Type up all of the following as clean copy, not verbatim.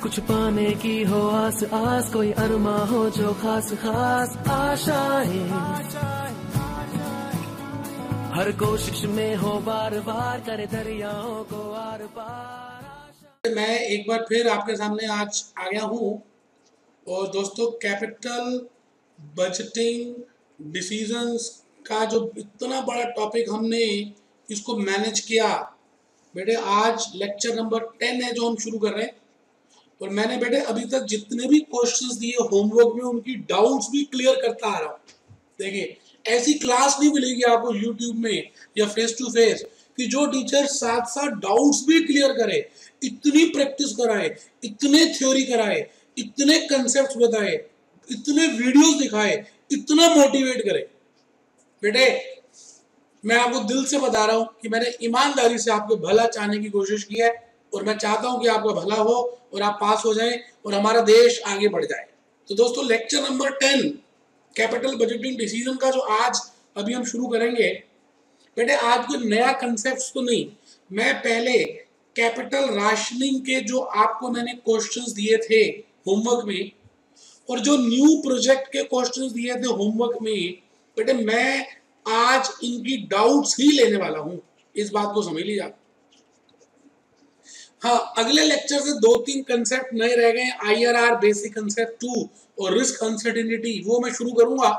कुछ पाने की हो आस आस, कोई अरमा हो जो खास खास आशाएं, हर कोशिश में हो बार बार, करे दरियाओं को आर पार। मैं एक बार फिर आपके सामने आज आ गया हूँ और दोस्तों कैपिटल बजटिंग डिसीजंस का जो इतना बड़ा टॉपिक हमने इसको मैनेज किया बेटे, आज लेक्चर नंबर 10 है जो हम शुरू कर रहे हैं। और मैंने बेटे अभी तक जितने भी क्वेश्चंस दिए होमवर्क में उनकी डाउट्स भी क्लियर करता आ रहा हूँ। देखिए, ऐसी क्लास नहीं मिलेगी आपको यूट्यूब में या फेस टू फेस कि जो टीचर साथ साथ डाउट्स भी क्लियर करे, इतनी प्रैक्टिस कराए, इतने थ्योरी कराए, इतने कंसेप्ट बताए, इतने वीडियोस दिखाए, इतना मोटिवेट करे। बेटे मैं आपको दिल से बता रहा हूं कि मैंने ईमानदारी से आपको भला चाहने की कोशिश की है और मैं चाहता हूं कि आपका भला हो और आप पास हो जाएं और हमारा देश आगे बढ़ जाए। तो दोस्तों lecture number 10 capital budgeting decision का जो आज अभी हम शुरू करेंगे बेटे, आज कोई नया कंसेप्ट तो नहीं। मैं पहले कैपिटल राशनिंग के जो आपको मैंने क्वेश्चंस दिए थे होमवर्क में और जो न्यू प्रोजेक्ट के क्वेश्चंस दिए थे होमवर्क में बेटे, मैं आज इनकी डाउट्स ही लेने वाला हूं, इस बात को समझ लीजिए आप। हाँ, अगले लेक्चर से 2-3 कंसेप्ट नए रह गए, IRR बेसिक कंसेप्ट 2 और रिस्क अनसर्टेनिटी, वो मैं शुरू करूंगा।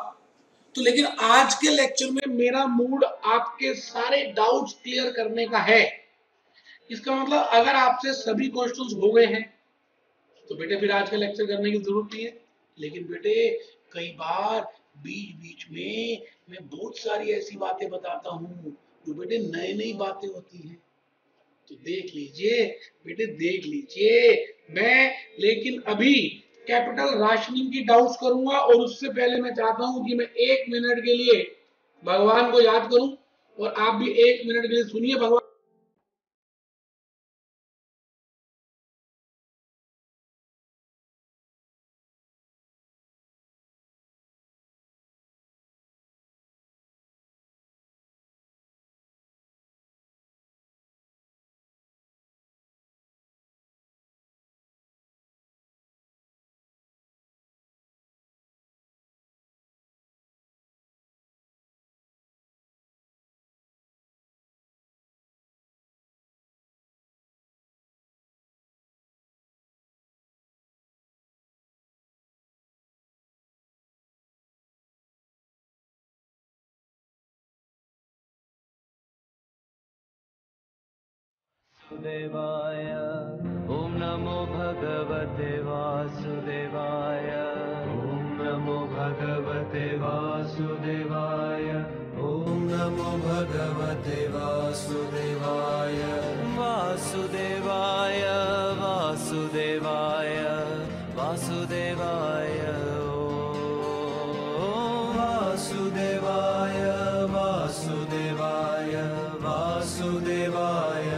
तो लेकिन आज के लेक्चर में मेरा मूड आपके सारे डाउट्स क्लियर करने का है। इसका मतलब अगर आपसे सभी क्वेश्चंस हो गए हैं तो बेटे फिर आज का लेक्चर करने की जरूरत नहीं है। लेकिन बेटे कई बार बीच बीच में मैं बहुत सारी ऐसी बातें बताता हूँ जो बेटे नई नई बातें होती हैं, तो देख लीजिए बेटे, देख लीजिए। मैं लेकिन अभी कैपिटल राशनिंग की डाउट्स करूंगा और उससे पहले मैं चाहता हूं कि मैं 1 मिनट के लिए भगवान को याद करूं और आप भी 1 मिनट के लिए सुनिए भगवान। वासुदेवाय ओम नमो भगवते वासुदेवाय, ओम नमो भगवते वासुदेवाय, ओम नमो भगवते वासुदेवाय, वासुदेवाय वासुदेवाय वासुदेवाय, ओम वासुदेवाय वासुदेवाय वासुदेवाय।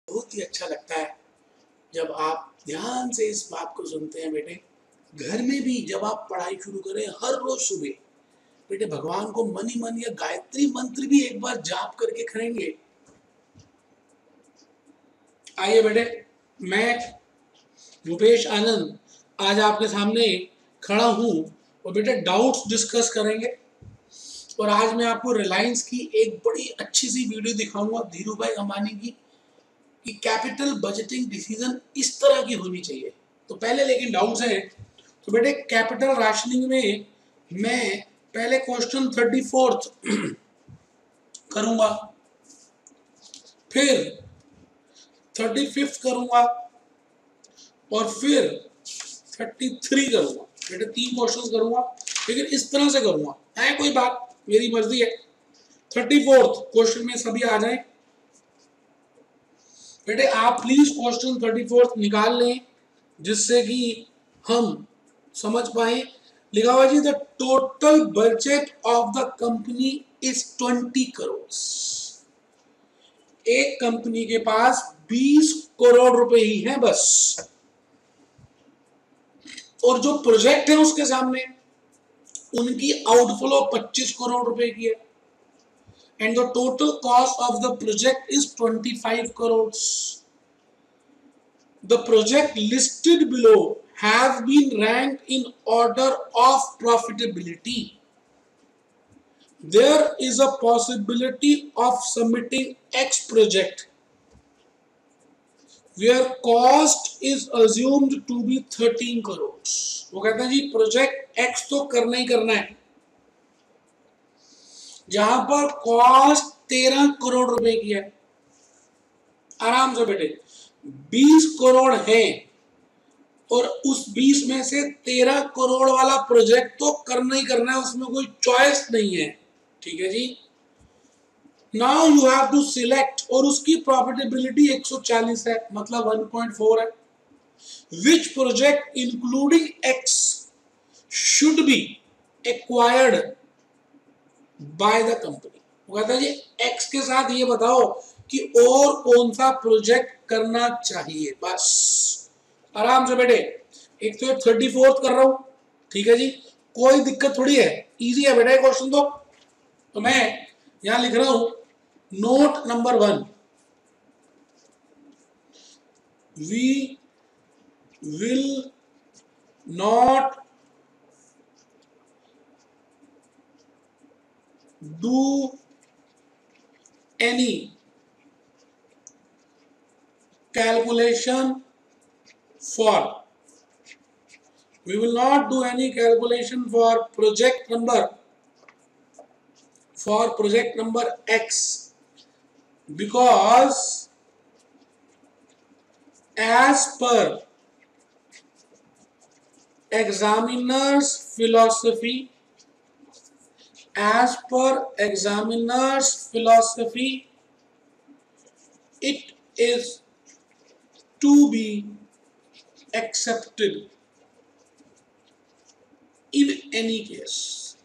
बहुत ही अच्छा लगता है जब आप ध्यान से इस बात को सुनते हैं बेटे। घर में भी जब आप पढ़ाई शुरू करें हर रोज सुबह बेटे, भगवान को मन ही मन या गायत्री मंत्र भी एक बार जाप करके करेंगे। आइए बेटे, मैं रुपेश आनंद आज आपके सामने खड़ा हूं और बेटे डाउट्स डिस्कस करेंगे। और आज मैं आपको रिलायंस की एक बड़ी अच्छी सी वीडियो दिखाऊंगा, धीरू भाई अंबानी की, कि कैपिटल बजटिंग डिसीजन इस तरह की होनी चाहिए। तो पहले लेकिन डाउट्स हैं, तो बेटे कैपिटल राशनिंग में मैं पहले क्वेश्चन 34 करूंगा, फिर 35 करूंगा और फिर 33 करूंगा। बेटे 3 क्वेश्चन करूंगा, लेकिन इस तरह से करूंगा, है कोई बात, मेरी मर्जी है। 34 क्वेश्चन में सभी आ जाएं। बेटे आप प्लीज क्वेश्चन 34 निकाल लें जिससे कि हम समझ पाए। लिखा हुआ जी, the total budget of the company is 20 crore. एक कंपनी के पास 20 करोड़ रुपए ही हैं बस, और जो प्रोजेक्ट है उसके सामने उनकी आउटफ्लो 25 करोड़ रुपए की है, and the total cost of the project is 25 crore. The project listed below have been ranked in order of profitability. There is a possibility of submitting X project where cost is assumed to be 13 crores. वो कहते हैं जी project X तो करना ही करना है, जहां पर cost 13 crore रुपए की है. आराम से बेटे 20 करोड़ है और उस 20 में से 13 करोड़ वाला प्रोजेक्ट तो करना ही करना है, उसमें कोई चॉइस नहीं है. ठीक है जी. Now you have to select, और उसकी प्रॉफिटेबिलिटी 140 है, मतलब 1.4 है. Which project including X should be acquired by the company. वो कहता है जी एक्स के साथ ये बताओ कि और कौन सा प्रोजेक्ट करना चाहिए. बस आराम से बेटे. एक तो 34th कर रहा हूं, ठीक है जी, कोई दिक्कत थोड़ी है, इजी है बेटा क्वेश्चन. तो मैं यहां लिख रहा हूं note number 1, we will not do any calculation for, we will not do any calculation for project number X, because as per examiner's philosophy, it is to be accepted in any case.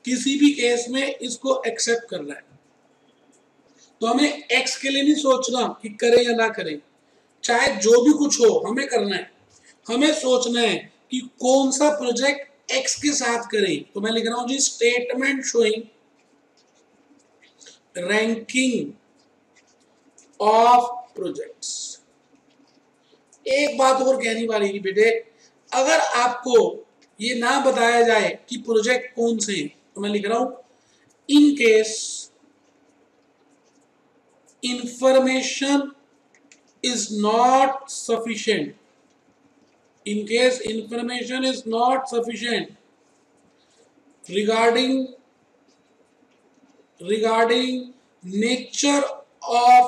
किसी भी case में इसको accept करना है. तो हमें x के लिए नहीं सोचना कि करें या ना करें, चाहे जो भी कुछ हो हमें करना है. हमें सोचना है कि कौन सा प्रोजेक्ट एक्स के साथ करें. तो मैं लिख रहा हूं जी statement showing ranking of projects. एक बात और कहनी वाली थी बेटे, अगर आपको ये ना बताया जाए कि प्रोजेक्ट कौन से हैं, तो मैं लिख रहा हूं in case information is not sufficient, in case information is not sufficient regarding nature of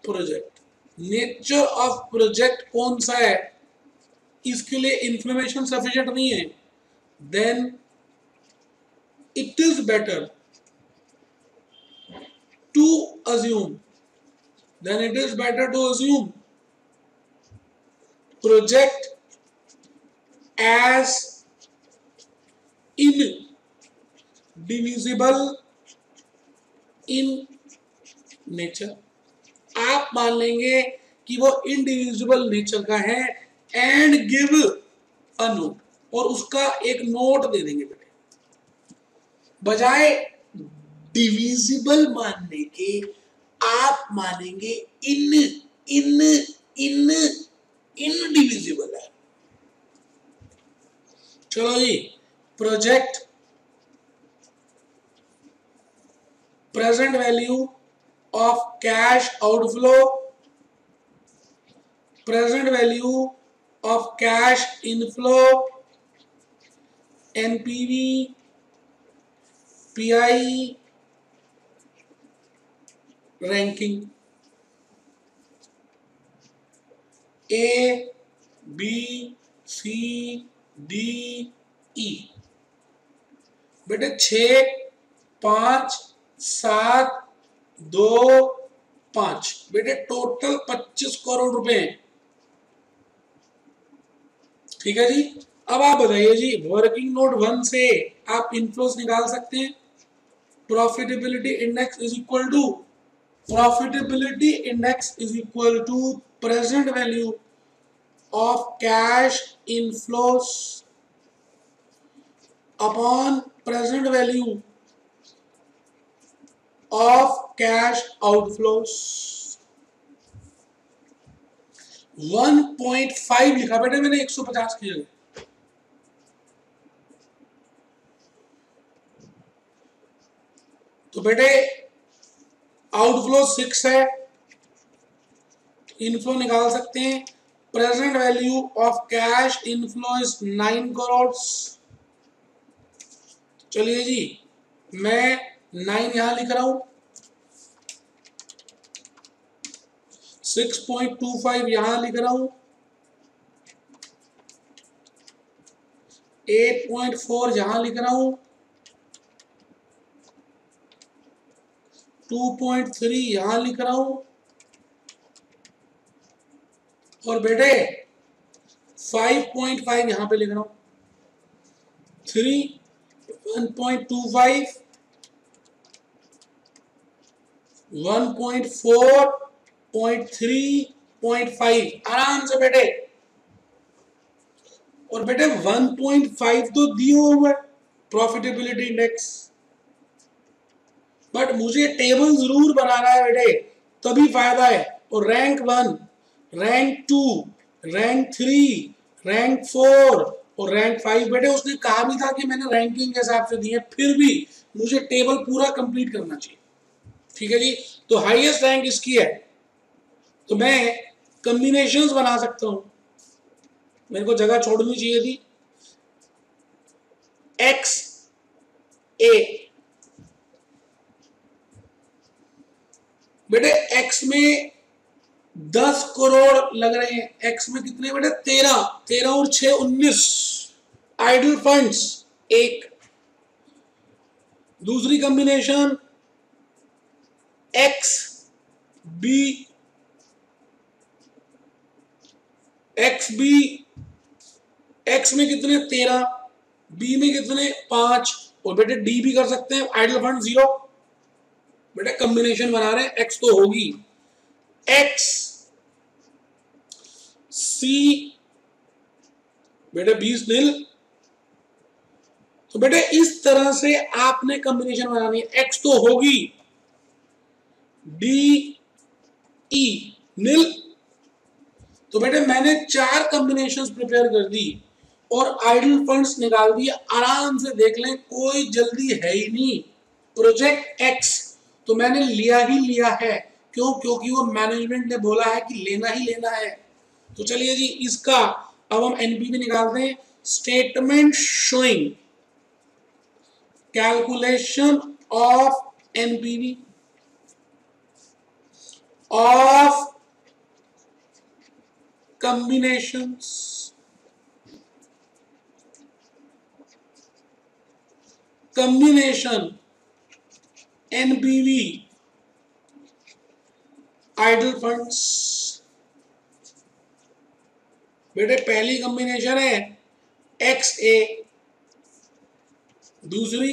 project. Nature of project कौन सा है, इसके लिए इंफॉर्मेशन सफिशिएंट नहीं है, then it is better to assume project as indivisible in nature. आप मान लेंगे कि वो इंडिविजिबल नेचर का है एंड गिव अ नोट, और उसका एक नोट दे देंगे बेटे. बजाय डिविजिबल मानने के आप मानेंगे इनडिविजिबल है. चलो जी, project present value of cash outflow, present value of cash inflow, NPV, PI, ranking A B C D E. बेटे 6 5 7 2 5 बेटे टोटल 25 करोड़ रुपए हैं. ठीक है जी. अब आप बताइए जी, वर्किंग नोट 1 से आप इनफ्लोस निकाल सकते हैं. Profitability index is equal to present value of cash inflows upon present value of cash outflows. 1.5 लिखा बेटे मैंने 150 की जगह। तो बेटे आउटफ्लो 6 है, इनफ्लो निकाल सकते हैं। Present value of cash inflow is 9 crore. चलिए जी, मैं 9 यहां लिख रहा हूं, 6.25 यहां लिख रहा हूं, 8.4 यहां लिख रहा हूं, 2.3 यहां लिख रहा हूं, और बेटे 5.5 यहां पे लिख रहा हूं। 1.25, 1.4, 0.3, 0.5 आराम से बेटे। और बेटे 1.5 तो दिए हुए प्रॉफिटेबिलिटी इंडेक्स, बट मुझे टेबल जरूर बनाना है बेटे, तभी फायदा है। और रैंक 1, रैंक 2, रैंक 3, रैंक 4 और रैंक 5 बेटे उसने कहा भी था कि मैंने रैंकिंग के हिसाब से दी है, फिर भी मुझे टेबल पूरा कंप्लीट करना चाहिए। ठीक है जी, तो हाईएस्ट रैंक इसकी है, तो मैं कॉम्बिनेशंस बना सकता हूं, मेरे को जगह छोड़नी चाहिए थी। एक्स ए बेटे, एक्स में 10 करोड़ लग रहे हैं। एक्स में कितने बेटे? 13, 13 और 6 19 आइडल फंड्स एक। दूसरी combination X B, X B, X में कितने? 13, बी में कितने? 5, और बेटे डी भी कर सकते हैं, आइडल फंड 0। बेटे कॉम्बिनेशन बना रहे हैं, एक्स तो होगी। एक्स सी बेटे 20 नील। तो बेटे इस तरह से आपने कॉम्बिनेशन बनानी है। एक्स तो होगी, डी ई नील। तो बेटे मैंने 4 कॉम्बिनेशंस प्रिपेयर कर दी और आइडल फंड्स निकाल दिए। आराम से देख लें, कोई जल्दी है ही नहीं। प्रोजेक्ट एक्स तो मैंने लिया ही लिया है, क्यों? क्योंकि वो मैनेजमेंट ने बोला है कि लेना ही लेना है। तो चलिए जी, इसका अब हम एनपीवी निकालते हैं। Statement showing calculation of NPV of combinations combination NPV idle funds। बेटे पहली कॉम्बिनेशन है एक्स ए, दूसरी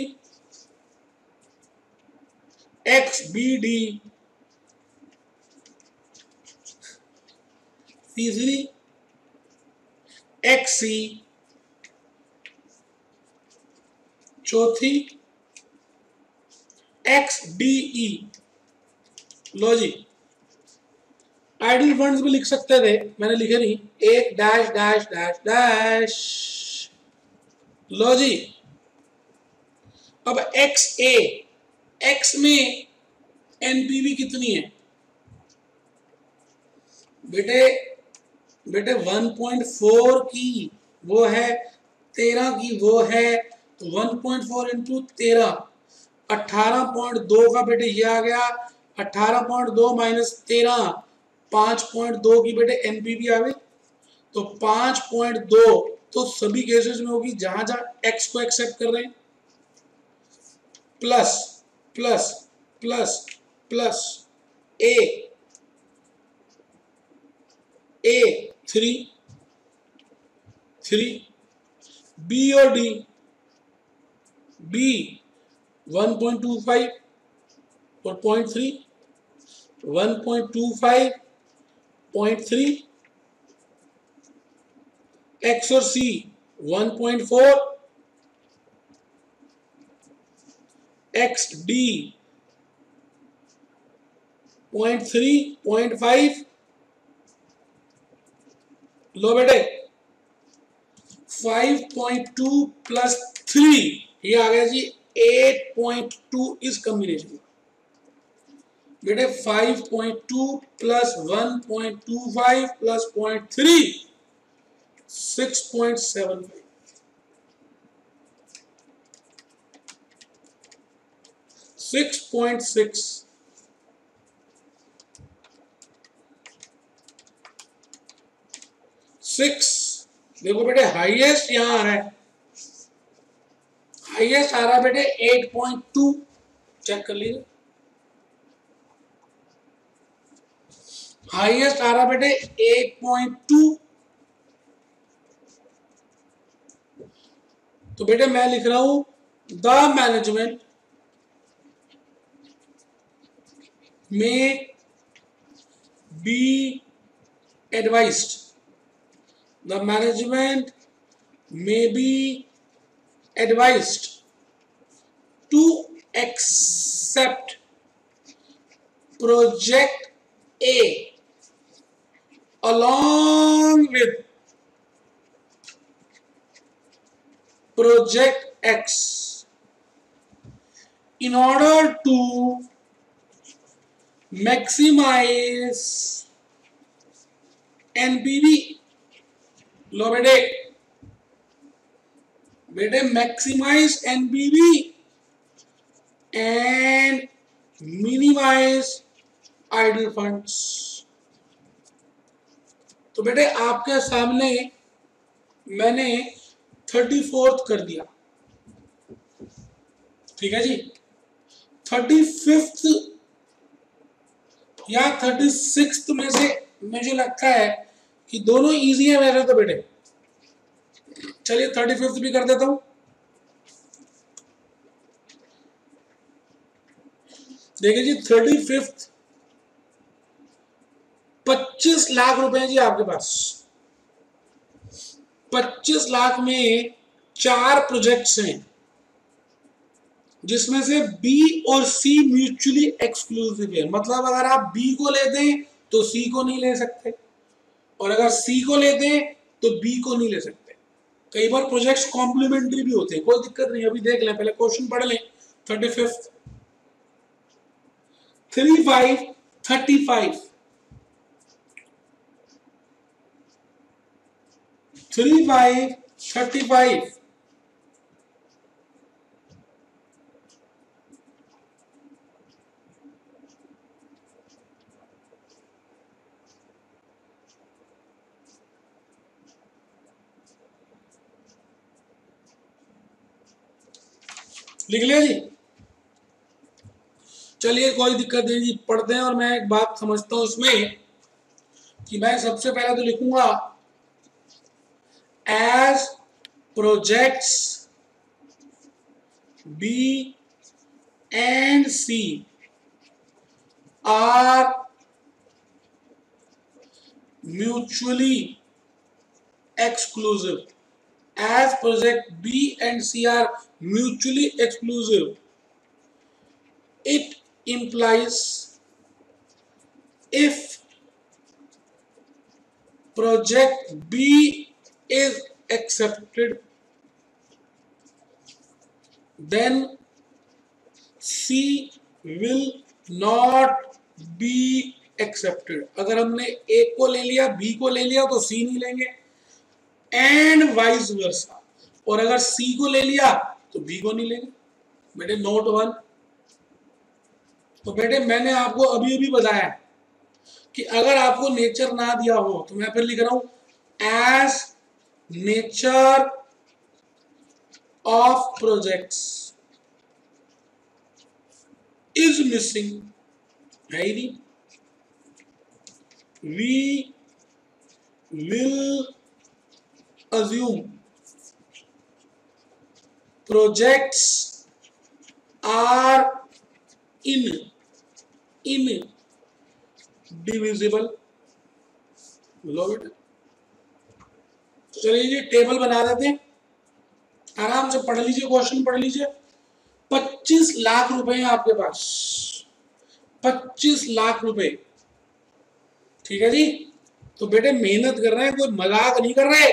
एक्स बी डी, तीसरी एक्स सी, चौथी एक्स डी ई। लो जी, आइडल फंड्स भी लिख सकते थे, मैंने लिखे नहीं। एक डैश डैश डैश डैश। लो जी, अब एक्स ए, एक्स में एनपीवी कितनी है बेटे? बेटे 1.4 की वो है, 13 की वो है, तो 1.4 इंटू 13 18.2 का बेटे ये आ गया। 18.2 माइनस 13 5.2 की बेटे एनपीवी आ गई। तो 5.2 तो सभी केसेस में होगी जहां जहां एक्स को एक्सेप्ट कर रहे हैं। प्लस प्लस प्लस प्लस ए 3 बी और डी, बी 1.25 और 0.3, 1.25 0.3, एक्स और सी 1.4 एक्स डी 0.3 0.5 लो बेटे 5.2 प्लस 3 ये आ गया जी 8.2 इस कॉम्बिनेशन में बेटे 5.2 प्लस 1.25 प्लस 0.3 6.75 6.6 6 देखो बेटे हाईएस्ट यहां आ रहा है हाईएस्ट आ रहा है बेटे 8.2 चेक कर लीजिए हाईएस्ट आ रहा बेटे 8.2 तो बेटे मैं लिख रहा हूं the management may be advised. The management may be advised to accept project A along with project X in order to maximize NPV. लो बेटे maximize NPV and minimize idle funds. तो बेटे आपके सामने मैंने 34th कर दिया, ठीक है जी। 35th या 36th में से मुझे लगता है कि दोनों इजी है वैसे तो बेटे। चलिए 35th भी कर देता हूं। देखिए जी 35th 25 लाख रुपए जी आपके पास। 25 लाख में 4 प्रोजेक्ट्स हैं जिसमें से बी और सी म्यूचुअली एक्सक्लूसिव है। मतलब अगर आप बी को लेते हैं तो सी को नहीं ले सकते और अगर सी को लेते हैं तो बी को नहीं ले सकते। कई बार प्रोजेक्ट्स कॉम्प्लीमेंट्री भी होते हैं, कोई दिक्कत नहीं। अभी देख लें, पहले क्वेश्चन पढ़ लें। 35th 35 35 35 35 लिख लिया जी। चलिए कोई दिक्कत नहीं जी, पढ़ते हैं। और मैं एक बात समझता हूं इसमें कि मैं सबसे पहले तो लिखूंगा as projects B and C are mutually exclusive. As project B and C are mutually exclusive, it implies if project B is accepted, then C will not be accepted. अगर हमने A को ले लिया, B को ले लिया तो C नहीं लेंगे, एंड वाइस वर्सा। और अगर सी को ले लिया तो बी को नहीं लेंगे। बेटे नोट 1। तो बेटे मैंने आपको अभी अभी बताया कि अगर आपको नेचर ना दिया हो तो मैं फिर लिख रहा हूं as nature of projects is missing, है ही नहीं, we will assume projects are indivisible. लो बेटा, चलिए जी टेबल बना देते हैं। आराम से पढ़ लीजिए, क्वेश्चन पढ़ लीजिए। 25 लाख रुपए हैं आपके पास, 25 लाख रुपए। ठीक है जी। तो बेटे मेहनत कर रहे हैं, कोई मजाक नहीं कर रहे।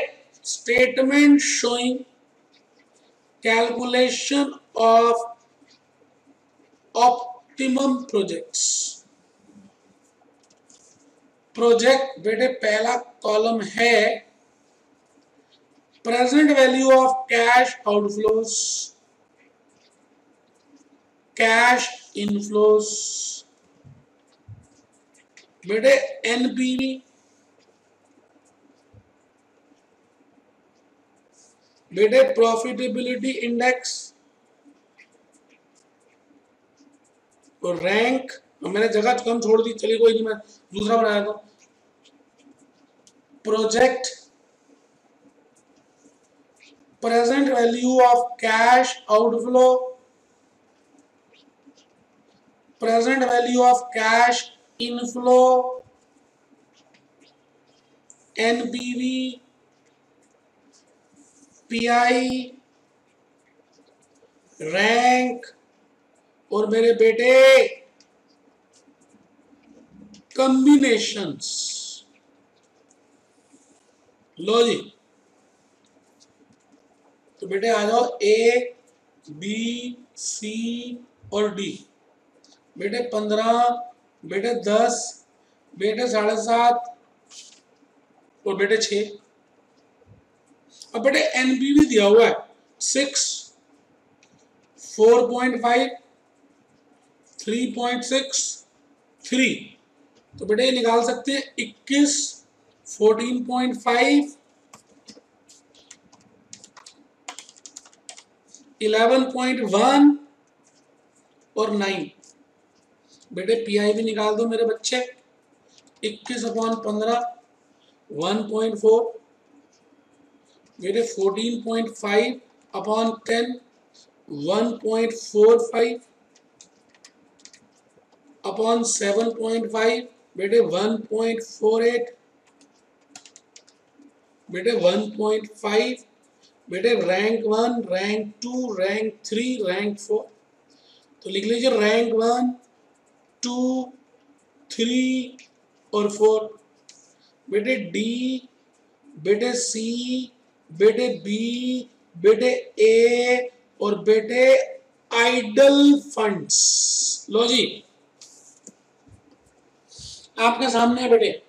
Statement showing calculation of optimum projects. Project बेटे पहला कॉलम है present value of cash outflows, cash inflows. बेटे एनपीवी, बेटे प्रॉफिटेबिलिटी इंडेक्स और रैंक। मैंने जगह कम छोड़ दी, चलिए कोई नहीं, मैं दूसरा बनाया था। Project present value of cash outflow, present value of cash inflow, NPV, pi, rank और मेरे बेटे कॉम्बिनेशंस। लो जी, तो बेटे आ जाओ ए बी सी और डी। बेटे 15, बेटे 10, बेटे 7.5 और बेटे 6। अब बेटे एनपीवी दिया हुआ है 6, 4.5, 3.6, 3। तो बेटे ये निकाल सकते हैं 21, 14.5, 11.1 और 9। बेटे पीआई भी निकाल दो मेरे बच्चे। 21/15 1.4, बेटे 14.5/10 1.45 अपॉन 7.5, बेटे 1.48, बेटे 1.5, बेटे रैंक 1, रैंक 2, रैंक 3, रैंक 4। तो लिख लीजिए रैंक 1, 2, 3 और 4। बेटे डी, बेटे सी, बेटे बी, बेटे ए और बेटे आइडल फंड्स। लो जी, आपके सामने है बेटे।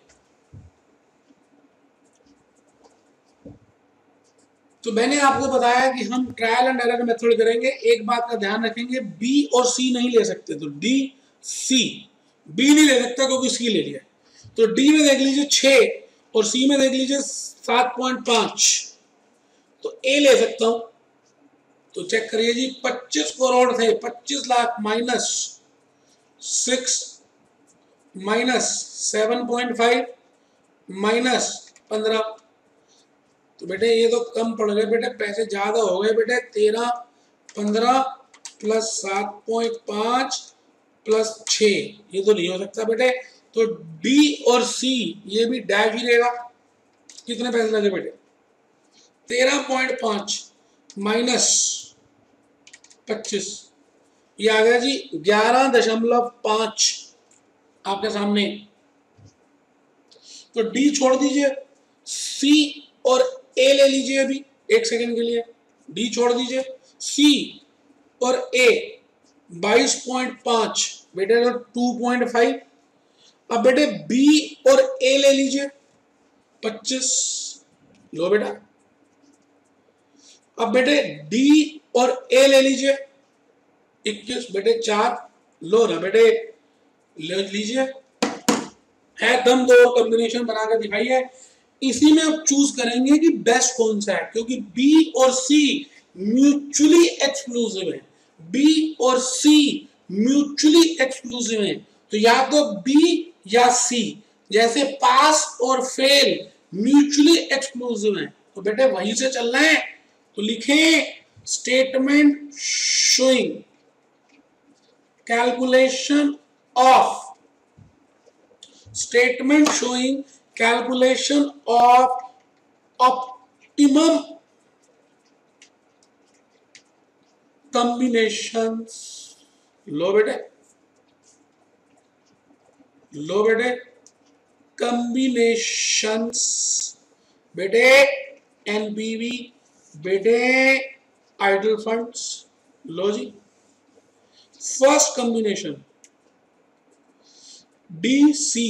तो मैंने आपको बताया कि हम ट्रायल एंड एरर मेथड करेंगे। एक बात का ध्यान रखेंगे, बी और सी नहीं ले सकते। तो डी सी, बी नहीं ले सकता क्योंकि सी ले लिया। तो डी में देख लीजिए 6 और सी में देख लीजिए 7.5। तो ए ले सकता हूं। तो चेक करिए जी, 25 करोड़ थे, 25 लाख माइनस 6 माइनस 7.5 माइनस 15। तो बेटे ये तो कम पड़ गए, बेटे पैसे ज्यादा हो गए बेटे। 13, 15 प्लस 7.5 प्लस 6, ये तो नहीं हो सकता बेटे। तो डी और सी ये भी डैश ही रहेगा। कितने पैसे लगे बेटे? 13.5 माइनस 25, ये आ गया जी 11.5 आपके सामने। तो डी छोड़ दीजिए, सी और ए ले लीजिए अभी एक सेकंड के लिए। डी छोड़ दीजिए, सी और ए 22.5 बेटे तो 2.5। अब बेटे बी और ए ले लीजिए 25। लो बेटा। अब बेटे डी और ए ले लीजिए 21, बेटे 4। लो ना बेटे, ले लीजिए। है दम दो कॉम्बिनेशन बनाकर दिखाइए। इसी में आप चूज करेंगे कि बेस्ट कौन सा है, क्योंकि बी और सी म्यूचुअली एक्सक्लूसिव है। बी और सी म्यूचुअली एक्सक्लूसिव है। तो या तो बी या सी, जैसे पास और फेल म्यूचुअली एक्सक्लूसिव है। तो बेटे वहीं से चलना है। तो लिखें statement showing calculation of, statement showing calculation of optimum combinations, लो बेटे, लो बेटे, कॉम्बिनेशंस बेटे, एनपीवी बेटे, आइडल फंड्स, लो जी। First combination DC,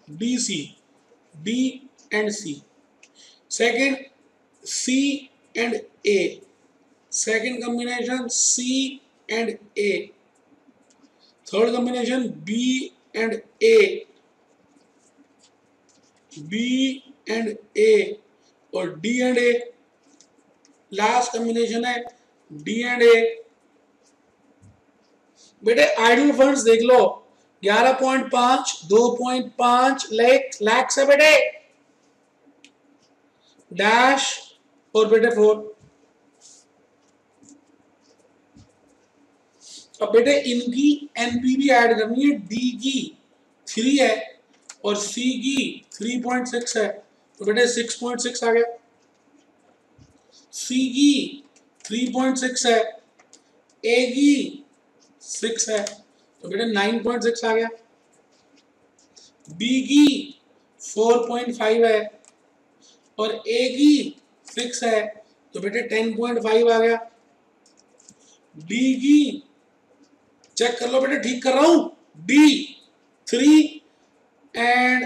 DC, D and C. Second C and A, second combination C and A. Third combination B and A, B and A और D and A. Last combination है D and A. बेटे idle funds देख लो, 11.5, 2.5 लाख है बेटे, dash और बेटे 4। अब बेटे इनकी एनपीवी ऐड करनी है, डी की 3 है और सी की 3.6 है, तो बेटे 6.6 आ गया। सी की 3.6 है, ए की 6 है, तो बेटे 9.6 आ गया। बी की 4.5 है और ए की 6 है, तो बेटे 10.5 आ गया। डी की चेक कर लो बेटे, ठीक कर रहा हूं, डी 3 एंड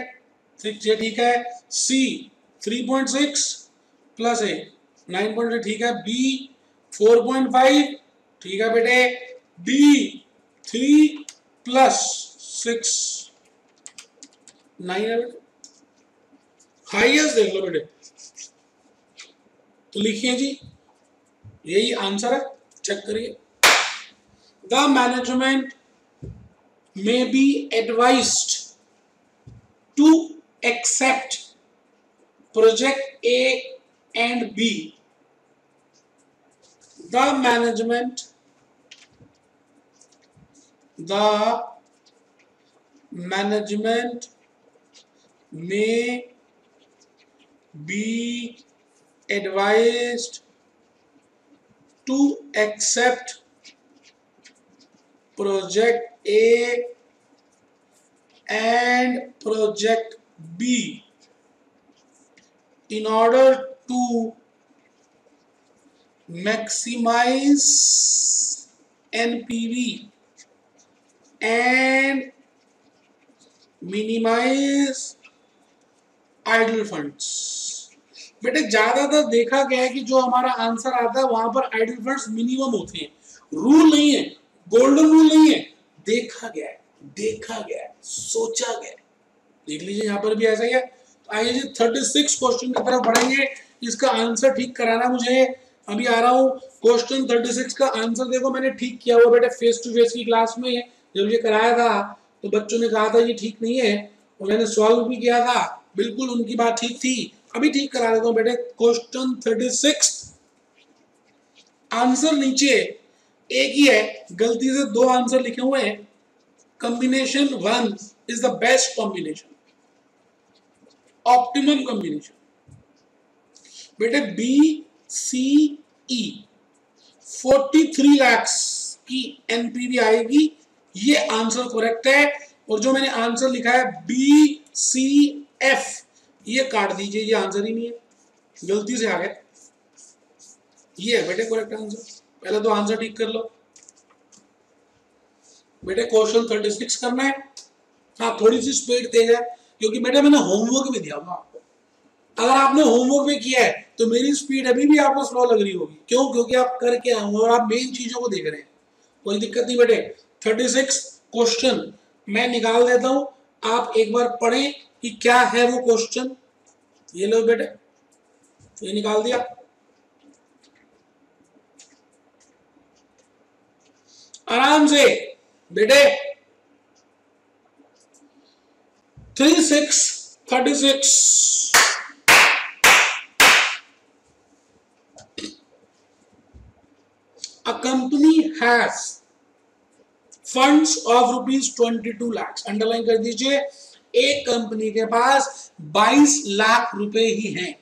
6, ये ठीक है। सी 3.6 प्लस ए 9.6, ठीक है। बी 4.5, ठीक है बेटे। डी 3 प्लस 6 9 है बेटे। हाईएस्ट देख लो बेटे, तो लिखिए जी, यही आंसर है, चेक करिए। The management may be advised to accept project A and B. The management may be advised to accept project A and project B in order to maximize NPV and minimize idle funds। बेटे ज्यादातर देखा गया है कि जो हमारा answer आता है वहां पर आइडल फंड्स मिनिमम होते हैं। रूल नहीं है, गोल्डन रूल नहीं है, देखा गया है, देखा गया है, सोचा गया है। देख लीजिए यहाँ पर भी ऐसा ही है। तो आइए जी 36 क्वेश्चन की तरफ बढ़ेंगे। इसका आंसर ठीक कराना मुझे, अभी आ रहा हूँ। क्वेश्चन 36 का आंसर देखो, मैंने ठीक किया हुआ बेटे फेस टू फेस की क्लास में जब ये कराया था तो बच्चों ने कहा था ये ठीक नहीं है, और मैंने सॉल्व भी किया था, बिल्कुल उनकी बात ठीक थी। अभी ठीक करा देता हूँ बेटे। क्वेश्चन 36 आंसर नीचे एक ही है, गलती से 2 आंसर लिखे हुए हैं। Combination 1 is the best combination, optimum combination. बेटे बी सी ई 43 लाख की एनपीवी आएगी, ये आंसर करेक्ट है। और जो मैंने आंसर लिखा है बी सी एफ, ये काट दीजिए, ये आंसर ही नहीं है, गलती से आ गया। ये है बेटे करेक्ट आंसर। पहले तो आंसर ठीक कर लो बेटे। क्वेश्चन 36 करना है। हाँ थोड़ी सी स्पीड तेज है क्योंकि बेटे मैंने होमवर्क भी दिया हुआ आपको। अगर आपने होमवर्क भी किया है तो मेरी स्पीड अभी भी आपको स्लो लग रही होगी। क्यों? क्योंकि आप करके आए हो और आप मेन चीजों को देख रहे हैं। कोई दिक्कत नहीं बेटे। 36 क्वेश्चन मैं निकाल देता हूं, आप एक बार पढ़ें कि क्या है वो क्वेश्चन। ये लो बेटे, ये निकाल दिया। आराम से बेटे। 36 A company has funds of ₹22 lakhs। Underline कर दीजिए, एक कंपनी के पास 22 लाख रुपए ही हैं।